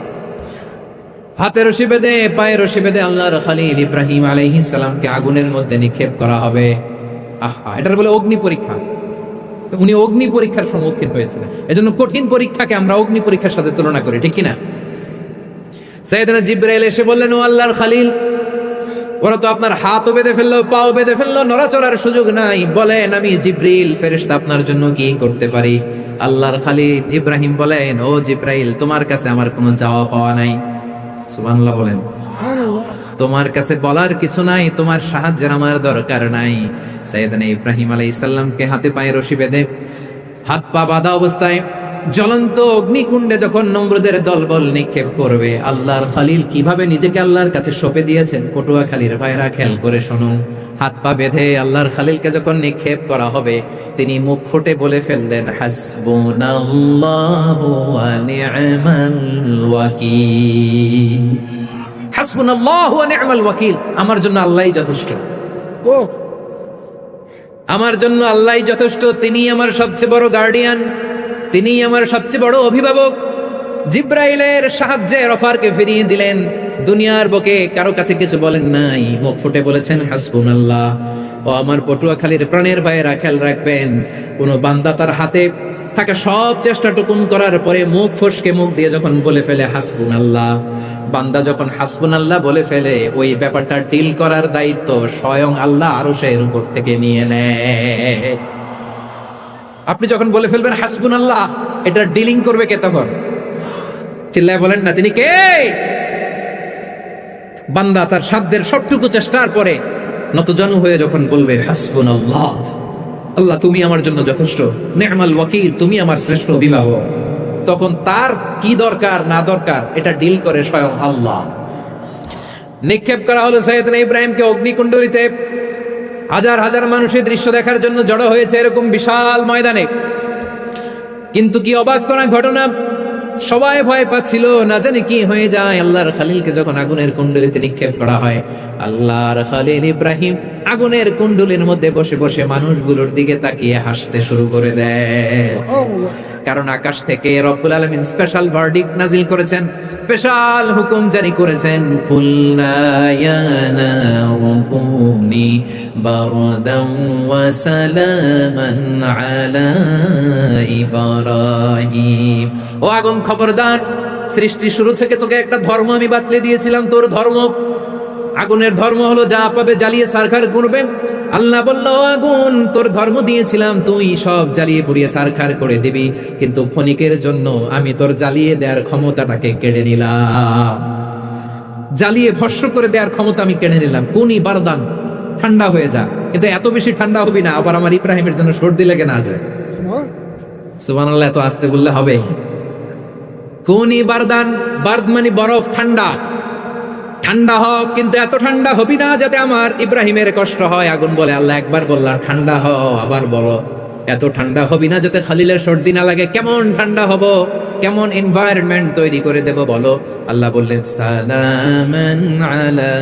হাতে রশি বেঁধে, পায়ে রশি বেঁধে আল্লাহর খলিল ইব্রাহিম আলাইহিস সালামকে আগুনের মধ্যে নিক্ষেপ করা হবে। আহা, এটার বলে অগ্নি পরীক্ষা। উনি অগ্নি পরীক্ষার সম্মুখীন হয়েছিলেন, এজন্য কঠিন পরীক্ষাকে আমরা অগ্নি পরীক্ষার সাথে তুলনা করি, ঠিক কিনা? সাইয়েদনা জিবরাইল এসে বললেন, ও আল্লাহর খলিল, ওরা তো আপনার হাতও বেঁধে ফেললো, পাও বেঁধে ফেললো, নড়াচড়ার সুযোগ নাই, বলেন আমি জিবরিল ফেরেশতা আপনার জন্য কি করতে পারি? আল্লাহর খলিল ইব্রাহিম বলেন, ও জিবরাইল, তোমার কাছে আমার কোনো চাওয়া পাওয়া নাই। সুবহানাল্লাহ বলেন। তোমার কাছে বলার কিছু নাই, তোমার সাহায্যের আমার দরকার নাই। সাইয়েদনা ইব্রাহিম আলাইহিস সালামকে হাতে পায়ে রশি বেঁধে, হাত পা বাঁধা অবস্থায় জ্বলন্ত অগ্নিকুণ্ডে যখন নমরুদের দলবল নিক্ষেপ করবে, আল্লাহর খলিল কিভাবে নিজেকে আল্লাহর কাছে সঁপে দিয়েছেন, পটুয়াখালীর ভাইরা খেয়াল করে শুনুন। হাত পা বেঁধে আল্লাহর খলিলকে যখন নিক্ষেপ করা হবে, তিনি মুখ ফুটে বলে ফেললেন, হাসবুনাল্লাহু ওয়া নি'মাল ওয়াকিল। হাসবুনাল্লাহু ওয়া নি'মাল ওয়াকিল, আমার জন্য আল্লাহই যথেষ্ট, আমার জন্য আল্লাহই যথেষ্ট, তিনি আমার সবচেয়ে বড় গার্ডিয়ান, তিনি আমার সবচেয়ে বড় অভিভাবক। জিব্রাইলের সাহায্যে অফারকে ফিরিয়ে দিলেন, দুনিয়ার বুকে কারো কাছে কিছু বলেন নাই, মুখ ফুটে বলেছেন হাসবুনাল্লাহ। ও আমার পটুয়াখালীর প্রাণের ভাইয়েরা, খেয়াল রাখবেন, কোন বান্দা তার হাতে থাকা সব চেষ্টা টুকুন করার পরে মুখ ফসকে মুখ দিয়ে যখন বলে ফেলে হাসবুনাল্লাহ, বান্দা যখন হাসবুনাল্লাহ বলে ফেলে, ওই ব্যাপারটা ডিল করার দায়িত্ব স্বয়ং আল্লাহ আরশের উপর থেকে নিয়ে নেয়। আপনি যখন বলে ফেলবেন হাসবুনাল্লাহ, এটা ডিলিং করবে কে তখন? চিল্লায় বলেন না, তিনি কে? বান্দা তার সাধ্যের সবটুকু চেষ্টার পরে নতজানু হয়ে যখন বলবে হাসবুনাল্লাহ, আল্লাহ তুমি আমার জন্য যথেষ্ট, নি'মাল ওয়াকিল, তুমি আমার শ্রেষ্ঠ অভিভাবক, তখন তার কি দরকার না দরকার এটা ডিল করে স্বয়ং আল্লাহ। নিক্ষেপ করা হলো সাইয়েদনা ইব্রাহিমকে অগ্নিকুণ্ডলিতে। হাজার হাজার মানুষের দৃশ্য দেখার জন্য জড়ো হয়েছে এরকম বিশাল ময়দানে, কিন্তু কি অবাক করা ঘটনা, সবাই ভয় পাচ্ছিল না জানি কি হয়ে যায়। আল্লাহর খালিলকে যখন আগুনের কুণ্ডলিতে নিক্ষেপ করা হয়, আল্লাহর খালিল ইব্রাহিম আগুনের কুণ্ডলীর মধ্যে বসে বসে মানুষগুলোর দিকে তাকিয়ে হাসতে শুরু করে দেয়। কারণ আকাশ থেকে রব্বুল আলামিন স্পেশাল ভার্ডিক্ট নাজিল করেছেন, স্পেশাল হুকুম জারি করেছেন, কুল্লা ইয়া নারু কুনি বারদান ওয়া সালামান আলা ইব্রাহিম। ও আগুন খবরদার, সৃষ্টি শুরু থেকে তোকে একটা ধর্ম আমি বাতলে দিয়েছিলাম, তোর ধর্ম আগুনের ধর্ম হলো যা পাবে জ্বালিয়ে সারখার করবে। আল্লাহ বলল, আগুন তোর ধর্ম দিয়েছিলাম, তুই সব জ্বালিয়ে পুড়িয়ে সারখার করে দিবি, কিন্তু ক্ষণিকের জন্য আমি তোর জ্বালিয়ে দেওয়ার ক্ষমতাটাকে কেড়ে নিলাম, জ্বালিয়ে ভস্ম করে দেওয়ার ক্ষমতা আমি কেড়ে নিলাম। কুনি বারদান, ঠান্ডা হয়ে যা, কিন্তু এত বেশি ঠান্ডা হবি না আবার আমার ইব্রাহিমের জন্য সর্দি লেগে না যায়। সুবহানাল্লাহ, এত আস্তে বললে হবে? কুনি বারদান, বার্দ মানে বরফ, ঠান্ডা, ঠান্ডা হ, কিন্তু এত ঠান্ডা হবি না যাতে আমার ইব্রাহিমের কষ্ট হয়। আগুন বলে, আল্লাহ একবার বললাম ঠান্ডা হ, আবার বলো এত ঠান্ডা হবি না যাতে খালিলের সর্দি না লাগে। কেমন ঠান্ডা হব, কেমন এনভায়রনমেন্ট তৈরি করে দেব বলো? আল্লাহ বললেন, সালামান আলা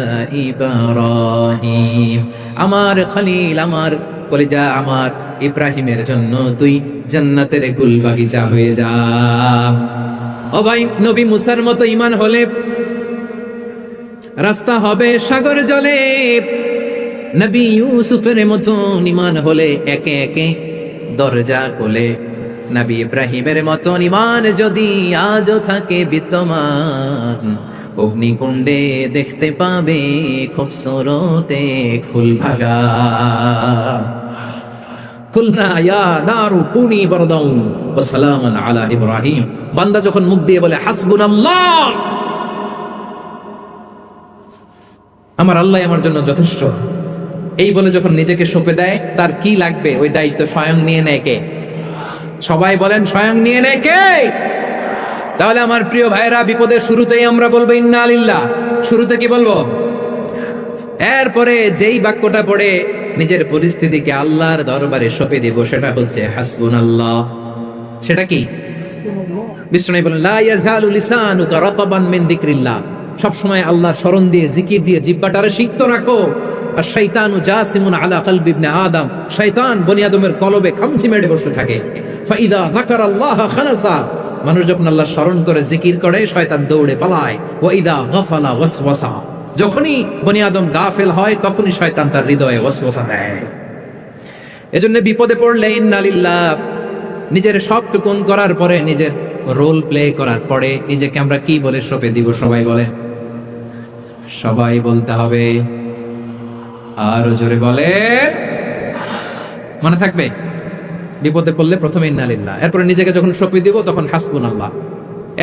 ইব্রাহিম, আমার খালিল, আমার কলিজা, আমার ইব্রাহিমের জন্য তুই জান্নাতের গুল বাগিচা হয়ে যা। ও ভাই, নবী মুসার মতো ঈমান হলে রাস্তা হবে সাগর জলে, নবী ইউসুফের মতন ঈমান হলে একে একে দরজা খোলে, নবী ইব্রাহিমের মতন ঈমান যদি আজও থাকে বিদ্যমান, অগ্নিকুণ্ডে দেখতে পাবে খুবসুরত এক ফুল ভাগা। কুলনা ইয়া নারু কুনি বারদান ওয়া সালামান আলা ইব্রাহিম। বান্দা যখন মুখ দিয়ে বলে হাসবুনাল্লাহ, আমার আল্লাহ আমার জন্য যথেষ্ট, এই বলে যখন নিজেকে সঁপে দেয়, তার কি লাগবে ওই দায়িত্ব স্বয়ং নিয়ে নেয় কে? সবাই বলেন, স্বয়ং নিয়ে নেয় কে? তাহলে আমার প্রিয় ভাইরা, বিপদের শুরুতেই আমরা বলবো ইন্না লিল্লাহ। শুরুতে কি বলবো? এরপরে যেই বাক্যটা পড়ে নিজের পরিস্থিতিকে আল্লাহর দরবারে সঁপে দিব, সেটা হচ্ছে হাসবুনাল্লাহ। সেটা কি? বিষ্ণু বলেন, লা ইয়াজালু লিসানুকা রাতাবান মিন যিকরিল্লাহ, সব সময় আল্লাহর স্মরণ দিয়ে, জিকির দিয়ে জিহ্বাটারে সিক্ত রাখো। আর শয়তানু জাসিমুন আলা কলবি ইবনে আদম, শয়তান বনি আদমের কলবে খামচি মেরে বসে থাকে। ফাইদা যাকারাল্লাহ খানাসা, মানুষ যখন আল্লাহর স্মরণ করে জিকির করে, শয়তান দৌড়ে পালায়। ওয়া ইদা গাফালা ওয়াসওয়াসা, যখনই বনি আদম গাফেল হয় তখনই শয়তান তার হৃদয়ে ওয়াসওয়াসা দেয়। এজন্য বিপদে পড়লে ইন্না লিল্লাহ, নিজের সবটুকুন করার পরে, নিজের রোল প্লে করার পরে নিজেকে আমরা কি বলে সঁপে দিব? সবাই বলে, সবাই বলতে হবে, আরো জোরে বলে, মনে থাকবে? বিপদে পড়লে প্রথমে ইন্না লিল্লাহ, এরপরে নিজেকে যখন সঁপে দিব তখন হাসবুনাল্লাহ।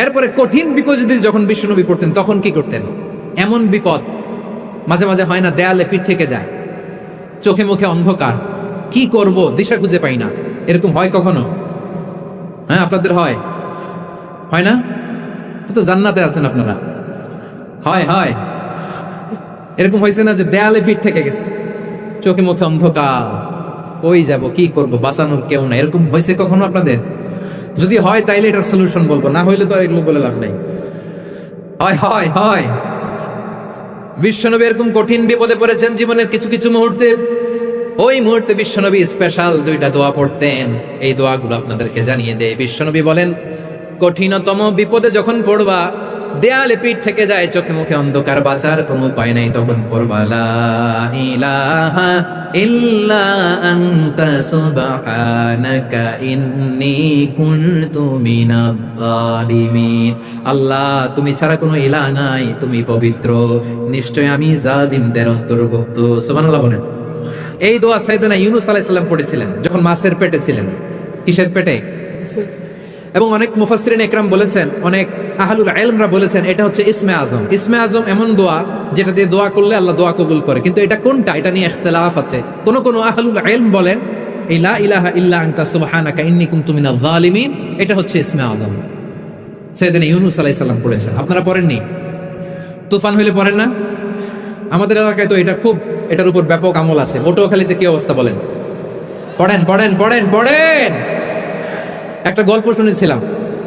এরপরে কঠিন বিপদে যখন বিশ্বনবী পড়তেন তখন কি করতেন? এমন বিপদ মাঝে মাঝে হয় না, দেয়ালে পিঠ থেকে যায়, চোখে মুখে অন্ধকার, কি করব দিশা খুঁজে পাই না, এরকম হয় কখনো? হ্যাঁ, আপনাদের হয়? হয় না? তো জান্নাতে আছেন আপনারা। হয় হয়, এরকম হয়েছে না যে দেয়ালে পিঠ থেকে গেছে, চোখে মুখে অন্ধকার, ওই যাব, কি করব, বাঁচানোর কেউ না, এরকম হয়েছে কখনো আপনাদের? যদি হয় তাইলে এটার সলিউশন বলবো, না হইলে তো এগুলো বলে লাভ নাই। হয় হয় হয়, বিশ্বনবী এরকম কঠিন বিপদে পড়েছেন জীবনের কিছু কিছু মুহূর্তে। ওই মুহূর্তে বিশ্বনবী স্পেশাল দুইটা দোয়া পড়তেন, এই দোয়াগুলো আপনাদেরকে জানিয়ে দেয়। বিশ্বনবী বলেন, কঠিনতম বিপদে যখন পড়বা, দেয়ালে পিঠ থেকে যায়, চোখে মুখে অন্ধকার, বাঁচার কোনো উপায় নাই, তখন পড়বা লা ইলাহা ইল্লা আনতা সুবহানাকা ইন্নী কুনতু মিনাজ জালিমিন। আল্লাহ, তুমি ছাড়া কোনো ইলাহ নাই, তুমি পবিত্র, নিশ্চয় আমি জালিমদের অন্তর্ভুক্ত। সুবহানাল্লাহ বলেন। এই দোয়া সাইয়েদনা ইউনূস আলাইহিস সালাম পড়েছিলেন যখন মাছের পেটে ছিলেন। কিসের পেটে? এবং অনেক মুফাসসিরিন ইকরাম বলেছেন, অনেক আহলুল ইলমরা বলেছেন, এটা হচ্ছে ইসমে আজম। ইসমে আজম এমন দোয়া যেটা দিয়ে দোয়া করলে আল্লাহ দোয়া কবুল করে, কিন্তু এটা কোনটা, এটা নিয়ে ইখতিলাফ আছে। কোন কোন আহলুল ইলম বলেন এই লা ইলাহা ইল্লা আনতা সুবহানাকা ইন্নী কুনতু মিনাজ জালিমিন, এটা হচ্ছে ইসমে আজম। সাইয়েদনা ইউনূস আলাইহিস সালাম পড়েছেন। আপনারা পড়েননি? তুফান হইলে পড়েন না? আমাদের এলাকায় তো এটা খুব, এটার উপর ব্যাপক আমল আছে। পটুয়াখালীতে কি অবস্থা বলেন? পড়েন পড়েন পড়েন পড়েন। একটা গল্প শুনেছিলাম,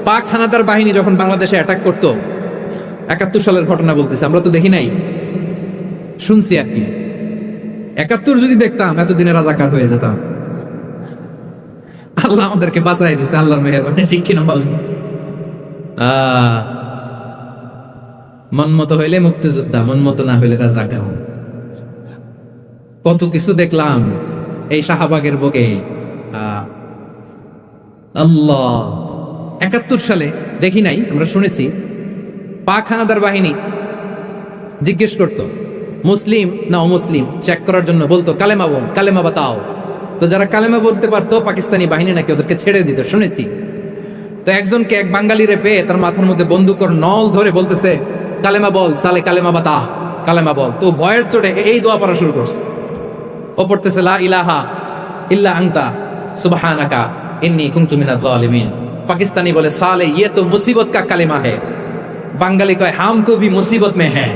পাক হানাদার বাহিনী যখন বাংলাদেশে অ্যাটাক করতো, 71 সালের ঘটনা বলতেছে, আমরা তো দেখি নাই, শুনছি আর কি। 71 যদি দেখতাম এতদিনে রাজাকার হয়ে যেতাম। আল্লাহ আমাদেরকে বাঁচাই দিছে, আল্লাহর মেহেরবানি, ঠিক কিনা বলেন? মন মতো হইলে মুক্তিযোদ্ধা, মন মতো না হইলে রাজাকার। কত কিছু দেখলাম এই শাহবাগের বুকে। আল্লাহ, 71 সালে দেখি নাই, আমরা শুনেছি পাক হানাদার বাহিনী জিজ্ঞেস করত মুসলিম না অমুসলিম চেক করার জন্য, বলতো কালেমা বল, কালেমা বাতাও। তো যারা কালেমা বলতে পারতো পাকিস্তানি বাহিনী নাকি ওদেরকে ছেড়ে দিত, শুনেছি। তো একজনকে, এক বাঙালিরে পেয়ে তার মাথার মধ্যে বন্দুকর নল ধরে বলতেছে কালেমা বল সালে, কালেমা বাতা, কালেমা বল। তো ভয়ের চোটে এই দোয়া পড়া শুরু করছে। ও পড়তেছে লা ইলাহা ইল্লা আনতা সুবহানাকা ইন্নী কুনতু মিনাজ জালিমিন। পাকিস্তানি বলে সালে ইয়ে তো মুসিবত কা কালেমা है। বাঙালি কয় হাম তো ভি মুসিবত মে হ্যাঁ।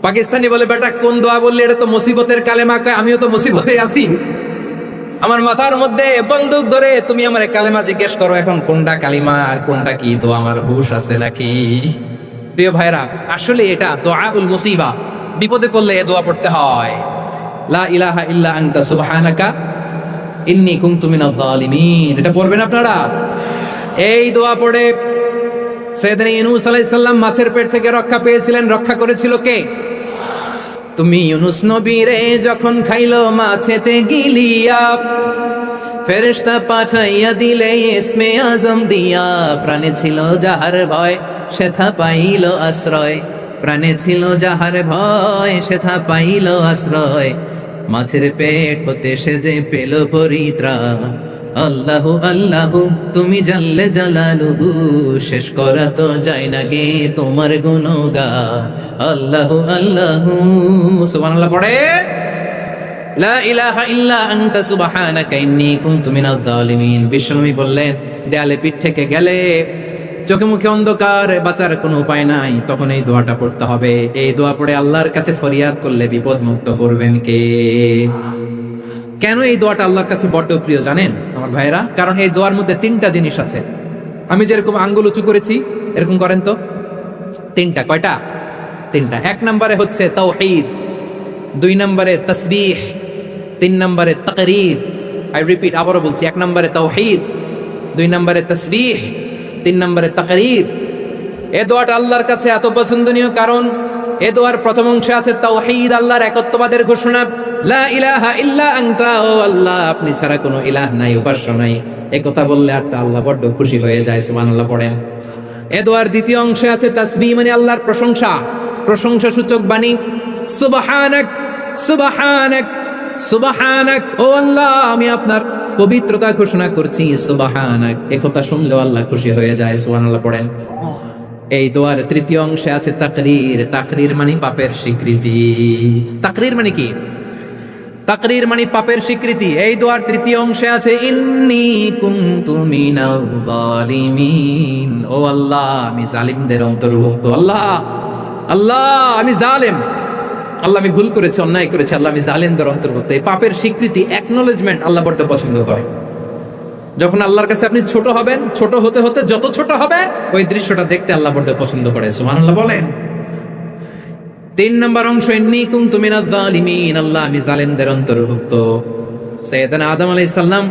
পাকিস্তানি বলে বেটা কোন দোয়া বললি, এটা তো মুসিবতের কালেমা। কয় আমিও তো মুসিবতে আছি, আমার মাথার মধ্যে বন্দুক ধরে তুমি আমার কালেমা জিজ্ঞেস করো, এখন কোনটা কালিমা আর কোনটা কি, তো আমার হুশ আছে নাকি? প্রিয় ভাইরা, আসলে এটা দুআউল মুসিবা, বিপদে পড়লে এই দোয়া পড়তে হয়, লা ইলাহা ইল্লা আনতা সুবহানাকা ইন্নী কুনতু মিনাজ জালিমিন। এটা পড়বেন আপনারা। এই দোয়া পড়ে সাইয়েদনা ইউনূস আলাইহিস সালাম মাছের পেট থেকে রক্ষা পেয়েছিলেন। রক্ষা করেছিল কে? তুমি ইউনূস নবীরে যখন খাইলো মাছেতে গিলিয়া, ফেরেশতা পাঠাইয়া দিলে ইসমে আজম দিয়া, প্রাণে ছিল যাহার ভয় সেথা পাইল আশ্রয়, প্রাণে ছিল যাহার ভয় সেথা পাইল আশ্রয়, মাছের পেট হতে সে যে পেল পরিত্রাণ। আল্লাহু আল্লাহু তুমি জাল্লে জালালুহু, শেষ করা তো যায় না গে তোমার গুণগান। আল্লাহু আল্লাহু সুবহানাল্লাহ পড়ে, লা ইলাহা ইল্লা আনতা সুবহানাকা ইন্নী কুনতু মিনাজ জালিমিন। বিশ্বনবী বললেন, দেয়ালে পিঠ থেকে গেলে, চোখে মুখে অন্ধকার, বাঁচার কোনো উপায় নাই, তখন এই দোয়াটা পড়তে হবে। এই দোয়া পড়ে আল্লাহর কাছে ফরিয়াদ করলে বিপদ মুক্ত করবেন কে? কেন এই দোয়াটা আল্লাহর কাছে বড্ড প্রিয় জানেন আমার ভাইরা? কারণ এই দোয়ার মধ্যে 3টা জিনিস আছে। আমি যেরকম আঙ্গুল উঁচু করেছি এরকম করেন তো। 3টা। কয়টা? 3টা। 1 নম্বরে হচ্ছে তাওহীদ, 2 নম্বরে তাসবিহ, 3 নম্বরে তাকরীর। আই রিপিট, আবারও বলছি, 1 নম্বরে তাওহীদ, 2 নম্বরে তাসবিহ, 3 নম্বরে তাকরীর। এই দোয়াটা আল্লাহর কাছে এত পছন্দনীয় কারণ এই দোয়ার প্রথম অংশে আছে তাওহীদ, আল্লাহর একত্ববাদের ঘোষণা। লা ইলাহা ইল্লা আনতা, ও আল্লাহ আপনি ছাড়া কোনো ইলাহ নাই, উপাস্য নাই। এই কথা বললে আর আল্লাহ বড্ড খুশি হয়ে যায়, সুবহানাল্লাহ পড়েন। এই দোয়ার দ্বিতীয় অংশে আছে তাসবিহ, মানে আল্লাহর প্রশংসা, প্রশংসা সূচক বাণী। সুবহানাক সুবহানাক সুবহানাক, ও আল্লাহ আমি আপনার পবিত্রতা ঘোষণা করছি, সুবহানাক। এই কথা শুনলেও আল্লাহ খুশি হয়ে যায়, সুবহানাল্লাহ পড়েন। এই দোয়ার তৃতীয় অংশে আছে তাকরীর, তাকরীর মানে পাপের স্বীকৃতি। তাকরীর মানে কি? তাকরীর মানে পাপের স্বীকৃতি। এই দোয়ার তৃতীয় অংশে আছে ইন্নী কুনতু মিনাজ জালিমিন, ও আল্লাহ আমি জালিমদের অন্তর্ভুক্ত। আল্লাহ আল্লাহ আমি জালেম, আল্লাহ আমি ভুল করেছি, অন্যায় করেছি, আল্লাহ আমি জালেমদের অন্তর্ভুক্ত। এই পাপের স্বীকৃতি, অ্যাকনলেজমেন্ট আল্লাহ বড্ড পছন্দ করে। যখন আল্লাহর কাছে আপনি ছোট হবেন, ছোট হতে হতে যত ছোট হবে ওই দৃশ্যটা দেখতে আল্লাহ বড্ড পছন্দ করে, সুবহানাল্লাহ বলেন। 3 নম্বর অংশ ইন্নী কুনতু মিনাজ জালিমিন, আল্লাহ আমি জালেমদের অন্তর্ভুক্ত। সাইয়েদনা আদম আলাইহিস সালাম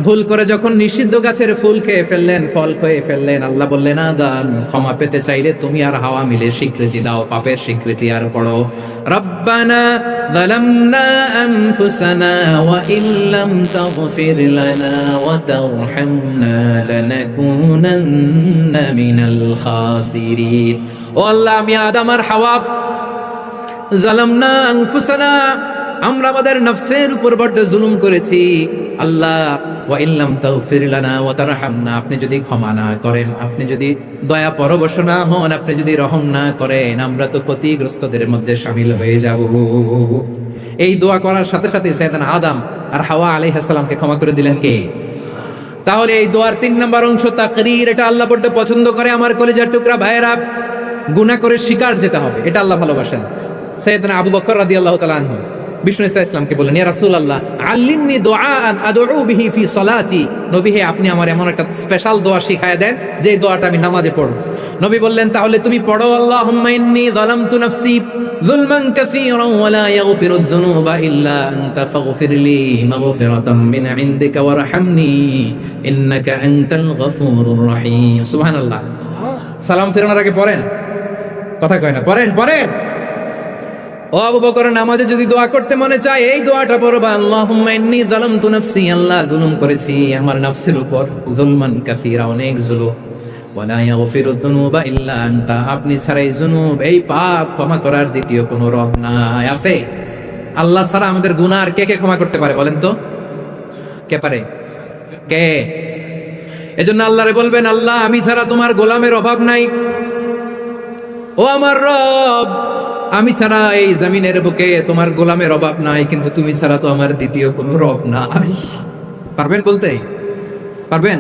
ভুল করে যখন নিষিদ্ধ গাছের ফুল খেয়ে ফেললেন, ফল খেয়ে ফেললেন, আল্লাহ বললেন আদম ক্ষমা পেতে চাইলে তুমি আর হাওয়া মিলে স্বীকৃতি দাও, পাপের স্বীকৃতি। আর পড়ো রব্বানা যালামনা আনফুসানা ওয়া ইল্লাম তাগফির লানা ওয়া তারহামনা লানাকুনান্না মিনাল খাসিরিন। ও আল্লাহ আমি আদম আর হাওয়া যালামনা আনফুসানা, আমরা আমাদের নফসের উপর বড় জুলুম করেছি। আল্লাহ ওয়া ইল্লাম তাগফির লানা ওয়া তারহামনা, আপনি যদি ক্ষমা না করেন, আপনি যদি দয়া পরবশ না হন, আপনি যদি রহম না করেন, আমরা তো ক্ষতিগ্রস্তদের মধ্যে শামিল হয়ে যাব। এই দোয়া করার সাথে সাথে সাইয়েদনা আদম আর হাওয়া আলাইহিস সালামকে ক্ষমা করে দিলেন কে? তাহলে এই দোয়ার 3 নম্বর অংশ তাকরীর, এটা আল্লাহ বড় পছন্দ করে। আমার কলিজার টুকরা ভাইয়েরা, গুনাহ করে শিকার যেতে হবে, এটা আল্লাহ ভালোবাসেন। সাইয়েদনা আবু বকর রাদিয়াল্লাহু তাআলা আনহু বিষ্ণু ইসা ইসলামকে বললেন, ইয়া রাসূলুল্লাহ আল্লিমনি দুআআন আদউ বিহি ফি সালাতি। নবী হে, আপনি আমার এমন একটা স্পেশাল দোয়া শিখায় দেন যে দোয়াটা আমি নামাজে পড়ব। নবী বললেন, তাহলে তুমি পড়ো, আল্লাহুম্মা ইন্নী যালামতু নাফসি যুলমান কাসীরান ওয়া লা ইয়াগফিরুয যুনুবা ইল্লা আনতা ফাগফিরলি মাগফিরাতাম মিন ইনদিকা ওয়ারহামনি ইন্নাকা আনতাল গফুরুর রহিম। সুবহানাল্লাহ। সালাম ফেরানোর আগে পড়েন, কথা কয় না, পড়েন পড়েন। ও আবু বকর, নামাজে যদি দোয়া করতে মনে চায় এই দোয়াটা পড়বা, আল্লাহুম্মা ইন্নী যালামতু নাফসি, আল্লাহ জুলুম করেছি আমার নফসের উপর, যুলমান কাসীরা, অনেক জুলুম, ওয়া লা ইয়াগফিরু যুনুবা ইল্লা আনতা, আপনি ছাড়াই যুনুব এই পাপ ক্ষমা করার দ্বিতীয় কোনো রব নাই। আছে? আল্লাহ ছাড়া আমাদের গুনাহ আর কে কে ক্ষমা করতে পারে বলেন তো? কে পারে? কে? এজন্য আল্লাহরে বলবেন, আল্লাহ আমি ছাড়া তোমার গোলামের অভাব নাই, ও আমার রব আমি ছাড়া এই জমিনের বুকে তোমার গোলামের অভাব নাই, কিন্তু তুমি ছাড়া তো আমার দ্বিতীয় কোনো রব নাই। পারবেন বলতে? পারবেন?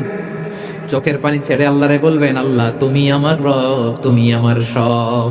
চোখের পানি ছেড়ে আল্লাহরে বলবেন, আল্লাহ তুমি আমার রব, তুমি আমার সব।